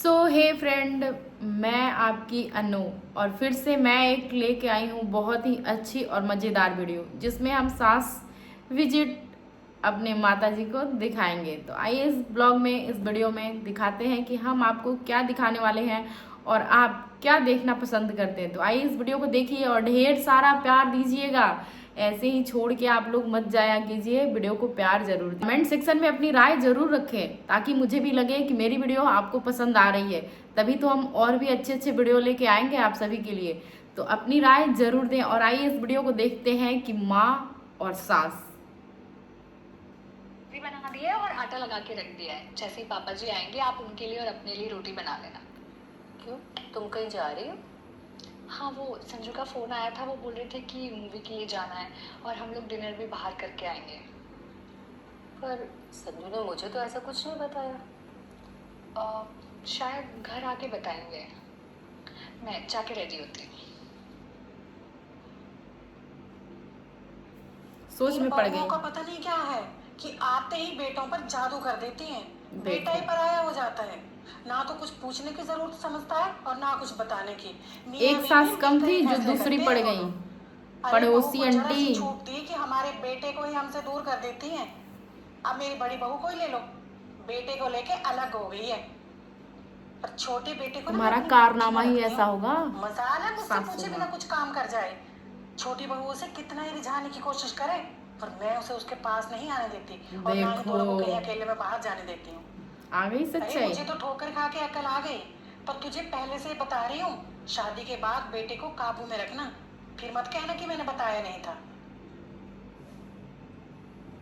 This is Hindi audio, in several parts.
सो हे फ्रेंड, मैं आपकी अनु और फिर से मैं एक लेके आई हूँ बहुत ही अच्छी और मज़ेदार वीडियो जिसमें हम सास विजिट अपने माता जी को दिखाएंगे। तो आइए इस ब्लॉग में, इस वीडियो में दिखाते हैं कि हम आपको क्या दिखाने वाले हैं और आप क्या देखना पसंद करते हैं। तो आइए इस वीडियो को देखिए और ढेर सारा प्यार दीजिएगा। ऐसे ही छोड़ के आप लोग मत जाया कीजिए, वीडियो को प्यार जरूर। कमेंट सेक्शन में अपनी राय जरूर रखें ताकि मुझे भी लगे कि मेरी वीडियो आपको पसंद आ रही है, तभी तो हम और भी अच्छे अच्छे वीडियो लेके आएंगे आप सभी के लिए। तो अपनी राय जरूर दें और आइए इस वीडियो को देखते हैं कि माँ और सास रोटी बना दी है और आटा लगा के रख दिया है। जैसे ही पापा जी आएंगे आप उनके लिए और अपने लिए रोटी बना लेना। क्यों, तुम कहीं जा रही हो? हाँ, वो संजू का फोन आया था, वो बोल रहे थे कि मूवी के लिए जाना है और हम लोग डिनर भी बाहर करके आएंगे। पर संजू ने मुझे तो ऐसा कुछ नहीं बताया। शायद घर आके बताएंगे। मैं जाके रेडी होती हूँ। सोच में पड़ गई। का पता नहीं क्या है कि आते ही बेटों पर जादू कर देती हैं। बेटा ही देखो, पराया हो जाता है, ना तो कुछ पूछने की जरूरत समझता है और ना कुछ बताने की। एक सास कम थी जो दूसरी पड़ गई, पड़ोसी आंटी। छूट दी कि हमारे बेटे को ही हमसे दूर कर देती हैं। अब मेरी बड़ी बहू को ही ले लो, बेटे को लेके अलग हो गई है। पर छोटे बेटे को तुम्हारा कारनामा ही ऐसा होगा। मजाल है मुझसे सासू पूछे माँ। बिना कुछ काम कर जाए। छोटी बहू उसे कितना ही रिझाने की कोशिश करे, पर मैं उसे उसके पास नहीं आने देती और ना ही दोनों को कहीं अकेले में बाहर जाने देती हूँ। आ गई अरे सच्चाई। मुझे तो ठोकर खा के अकल आ गई, पर तुझे पहले से बता रही हूँ, शादी के बाद बेटे को काबू में रखना। फिर मत कहना कि मैंने बताया नहीं था।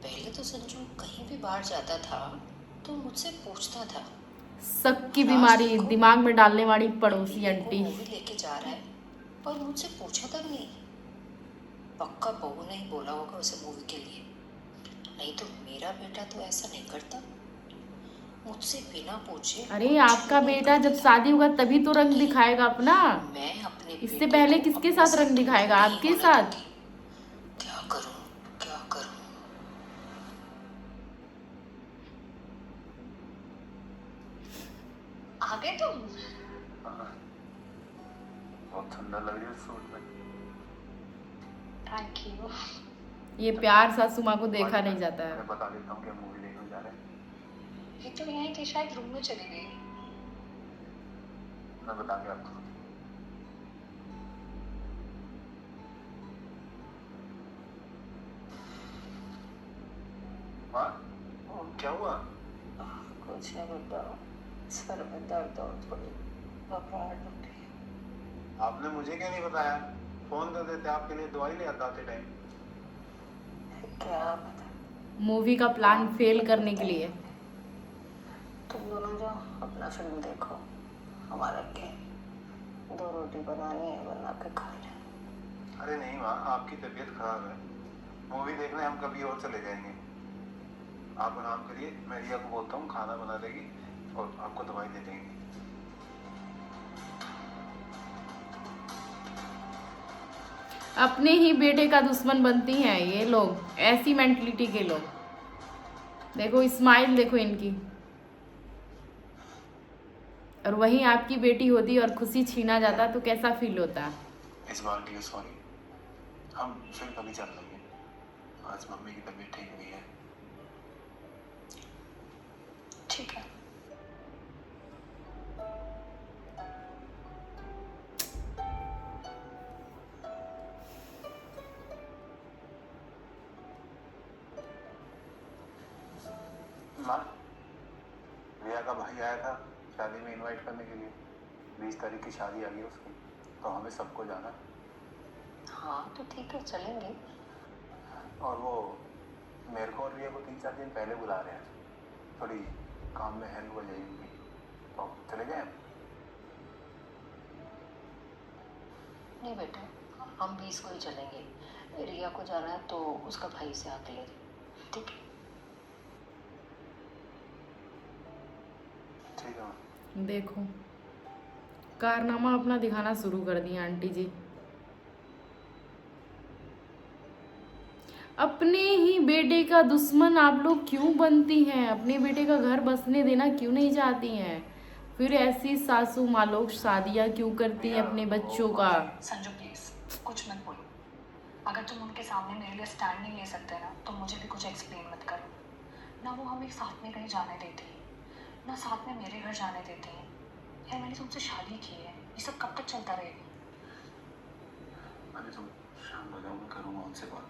पहले तो संजू कहीं भी बाहर जाता था तो मुझसे पूछता था। शक की बीमारी दिमाग में डालने वाली पड़ोसी बेटे को आंटी। मूवी लेके जा रहा है, पर मुझसे पूछा तक नहीं। पक्का बहू ने ही बोला होगा उसे मूवी के लिए, नहीं तो मेरा बेटा तो ऐसा नहीं करता। मुझसे बिना पूछे अरे आपका बेटा जब शादी होगा तभी तो रंग दिखाएगा अपना। मैं अपने इससे पहले किसके साथ रंग दिखाएगा? आपके साथ। क्या करूं, क्या करूं? आ गए तुम? बहुत ठंडा लग रहा है सूट में। Thank you. ये प्यार सासू माँ को देखा नहीं जाता है। मैं बता देता हूँ कि मूवी देखने जा रहे हैं। ये तो यहीं थी, शायद रूम में चली गई। मैं बता के आपको। माँ, क्या हुआ? कुछ नहीं बेटा, सर में दर्द और थोड़ी घबराहट होती है। आपने मुझे क्या नहीं बताया? फोन कर देते, आपके लिए दवाई ले आता आते टाइम। क्या पता, मूवी का प्लान फेल करने के लिए। तुम दोनों जाओ अपना फिल्म देखो, हमारा क्या, 2 रोटी बनानी है, बना के खा ले। अरे नहीं माँ, आपकी तबीयत खराब है, मूवी देखने हम कभी और चले जाएंगे। आप आराम करिए, मैं रिया को बोलता हूँ खाना बना देगी और आपको दवाई दे देंगे। अपने ही बेटे का दुश्मन बनती हैं ये लोग, ऐसी मेंटलिटी के लोग। देखो स्माइल, देखो इनकी। और वहीं आपकी बेटी होती और खुशी छीना जाता तो कैसा फील होता? इस बार के लिए सॉरी, हम फिर कभी चल लेंगे। आज मम्मी की तबीयत ठीक नहीं है। ठीक है। माँ, रिया का भाई आया था शादी में इनवाइट करने के लिए। 20 तारीख की शादी आ गई उसकी, तो हमें सबको जाना। हाँ तो ठीक है, चलेंगे। और वो मेरे को और रिया को 3-4 दिन पहले बुला रहे हैं, थोड़ी काम में हेल्प हो जाएगी, तो चले जाएं हम? नहीं बेटा, हम 20 को ही चलेंगे। रिया को जाना है तो उसका भाई से आके ले, ठीक है? ठीक है। देखो कारनामा अपना दिखाना शुरू कर दिया आंटी जी। अपने ही बेटे का दुश्मन आप लोग क्यों बनती हैं? अपने बेटे का घर बसने देना क्यों नहीं चाहती हैं? फिर ऐसी सासू माँ लोग शादियाँ क्यों करती हैं अपने बच्चों का। संजू प्लीज कुछ मत बोलो। अगर तुम उनके सामने मेरे लिए स्टैंड नहीं ले सकते ना तो मुझे भी कुछ एक्सप्लेन मत करो। ना वो हमें साथ में कहीं जाने देती है, ना साथ में मेरे घर जाने देती है। यार मैंने तुमसे शादी की है, ये सब कब तक चलता रहेगा? अभी तुम शाम हो जाओ, मैं करूँगा उनसे बात।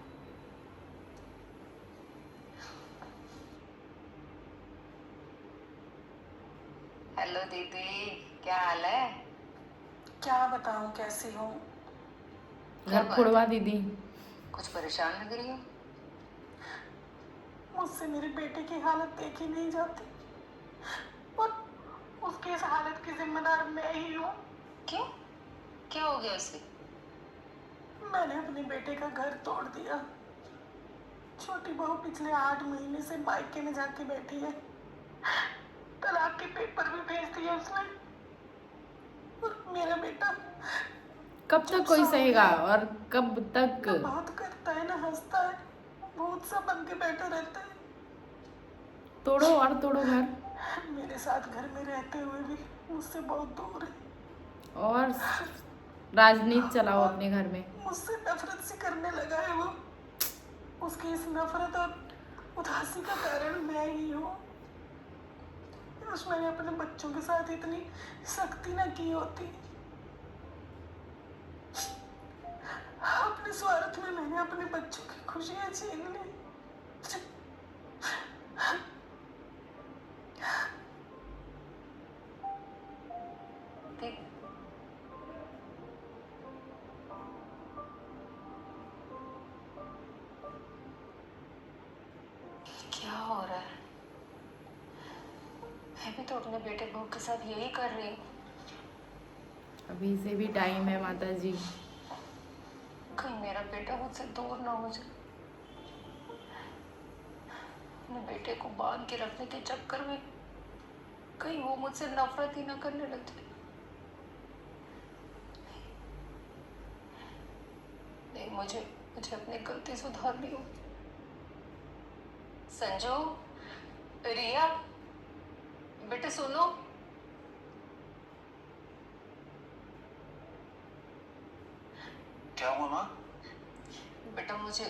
हेलो दीदी, क्या हाल है? क्या बताऊं कैसी हूँ। क्या घर बात फोड़वा है? दीदी। कुछ परेशान लग रही हो? मुझसे मेरे बेटे की हालत देखी नहीं जाती और उसकी इस हालत की जिम्मेदार मैं ही हूँ। क्यों? क्या हो गया उसे? मैंने अपने बेटे का घर तोड़ दिया। छोटी बहू पिछले 8 महीने से मायके में जाके बैठी है। तलाक के पेपर भी भेज दिए उसने। और मेरा बेटा कब तक कोई सहेगा और कब तक। ना बात करता है ना हंसता है, भूत सा बन के बैठा रहता है। तोड़ो और तोड़ो घर। मेरे साथ घर में रहते हुए भी मुझसे बहुत दूर है और राजनीति चलाओ अपने घर में। मुझसे नफरत सी करने लगा है वो। उसकी इस नफरत और उदासी का कारण मैं ही हूँ। काश मैंने अपने बच्चों के साथ इतनी सख्ती न की होती। अपने स्वार्थ में मैंने अपने बच्चों की खुशियां छीन ली। दीदी, क्या हो रहा है? मैं भी तो अपने बेटे बहू के साथ यही कर रही हूँ। अभी से भी टाइम है माता जी। कहीं मेरा बेटा मुझसे दूर ना हो जाए। अपने बेटे को बांध के रखने के चक्कर में कहीं वो मुझसे नफरत ही ना करने लग जाए। नहीं, मुझे मुझे अपनी गलती सुधारनी होगी। संजू, रिया, बेटे सुनो। क्या हुआ माँ? बेटा मुझे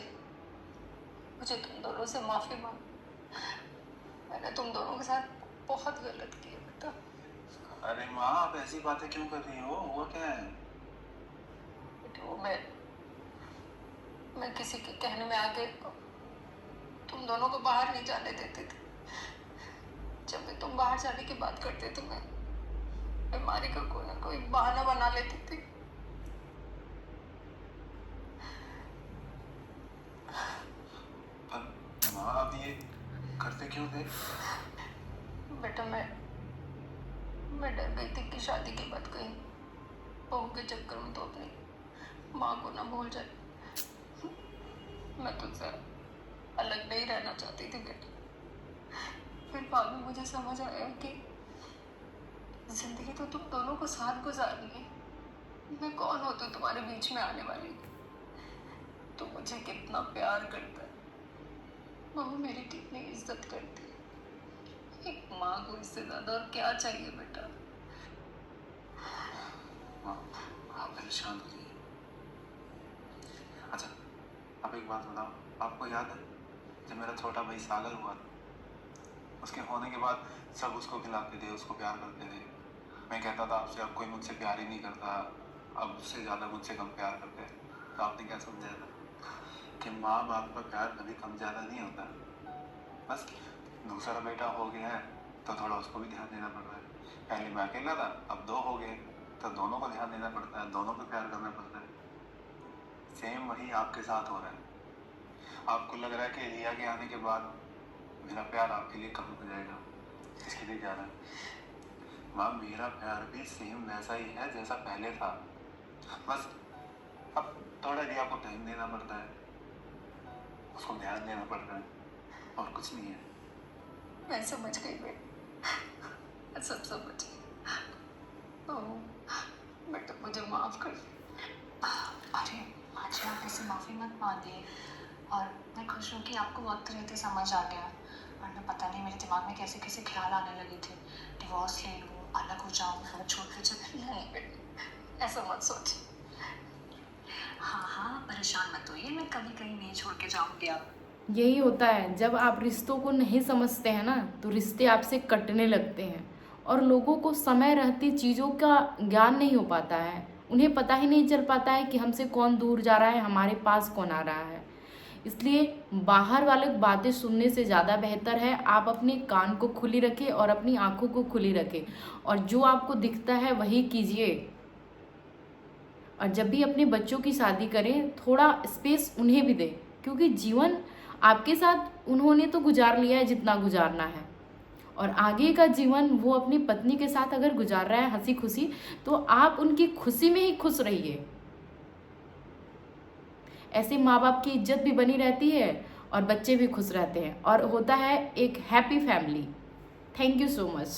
मुझे तुम दोनों से माफी मांग। मैंने तुम दोनों के साथ बहुत गलत किया बेटा। अरे माँ, आप ऐसी बातें क्यों कर रही हो? हुआ क्या है? बेटे वो मैं किसी के कहने में आके तुम दोनों को बाहर नहीं जाने देती थी। जब भी तुम बाहर जाने की बात करते थे मैं बीमारी का कोई ना कोई बहाना बना लेती थी। पर माँ, आप ये करते क्यों थे? बेटा मैं डर गई थी कि शादी के बाद कहीं बहू के चक्कर में तो अपनी माँ को ना भूल जाए। मैं तुझसे अलग नहीं रहना चाहती थी बेटा। फिर बाद में मुझे समझ आया कि जिंदगी तो तुम दोनों को साथ गुजारनी है। मैं कौन होती हूँ तुम्हारे बीच में आने वाली? तू मुझे कितना प्यार करता है, बहू मेरी कितनी इज्जत करती है। एक माँ को इससे ज्यादा और क्या चाहिए बेटा? माँ, आप परेशान हो जाइए। अच्छा, अब एक बात बताओ, आपको याद है जब मेरा छोटा भाई सागर हुआ था, उसके होने के बाद सब उसको खिलाते थे, उसको प्यार करते थे। मैं कहता था आपसे अब कोई मुझसे प्यार ही नहीं करता, अब उससे ज़्यादा मुझसे कम प्यार करते हैं। तो आपने क्या समझाया था कि माँ बाप का प्यार कभी कम ज़्यादा नहीं होता। बस दूसरा बेटा हो गया है तो थोड़ा उसको भी ध्यान देना पड़ रहा है। पहले मैं अकेला था, अब 2 हो गए तो दोनों को ध्यान देना पड़ता है, दोनों को प्यार करना पड़ता है। सेम वही आपके साथ हो रहा है। आपको लग रहा है कि रिया के आने के बाद मेरा प्यार आपके लिए कम हो जाएगा, इसके लिए जा रहा है। माँ, मेरा प्यार भी सेम वैसा ही है जैसा पहले था। बस अब थोड़ा रिया को टाइम देना पड़ता है, उसको ध्यान देना पड़ता है, और कुछ नहीं है। मैं समझ गई बेटा, मैं सब समझ गई। बेटा मुझे माफ कर दे। अरे आज आप ऐसे माफ़ी मत मांगिए। और मैं खुश हूँ कि आपको वक्त रहते समझ आ गया। वरना पता नहीं मेरे दिमाग में कैसे कैसे ख्याल आने लगे थे। डिवोर्स ले लूँ, अलग हो जाऊं, घर छोड़ के चले नहीं बेटे, ऐसा मत सोच। हाँ हाँ, परेशान मत होइए, मैं कभी कहीं नहीं छोड़ के जाऊंगी आप। यही होता है, जब आप रिश्तों को नहीं समझते हैं ना तो रिश्ते आपसे कटने लगते हैं और लोगों को समय रहती चीज़ों का ज्ञान नहीं हो पाता है। उन्हें पता ही नहीं चल पाता है कि हमसे कौन दूर जा रहा है, हमारे पास कौन आ रहा है। इसलिए बाहर वाले बातें सुनने से ज़्यादा बेहतर है आप अपने कान को खुली रखें और अपनी आंखों को खुली रखें और जो आपको दिखता है वही कीजिए। और जब भी अपने बच्चों की शादी करें थोड़ा स्पेस उन्हें भी दें, क्योंकि जीवन आपके साथ उन्होंने तो गुजार लिया है जितना गुजारना है, और आगे का जीवन वो अपनी पत्नी के साथ अगर गुजार रहा है हंसी खुशी, तो आप उनकी खुशी में ही खुश रहिए। ऐसे माँ बाप की इज्जत भी बनी रहती है और बच्चे भी खुश रहते हैं और होता है एक happy family. Thank you so much.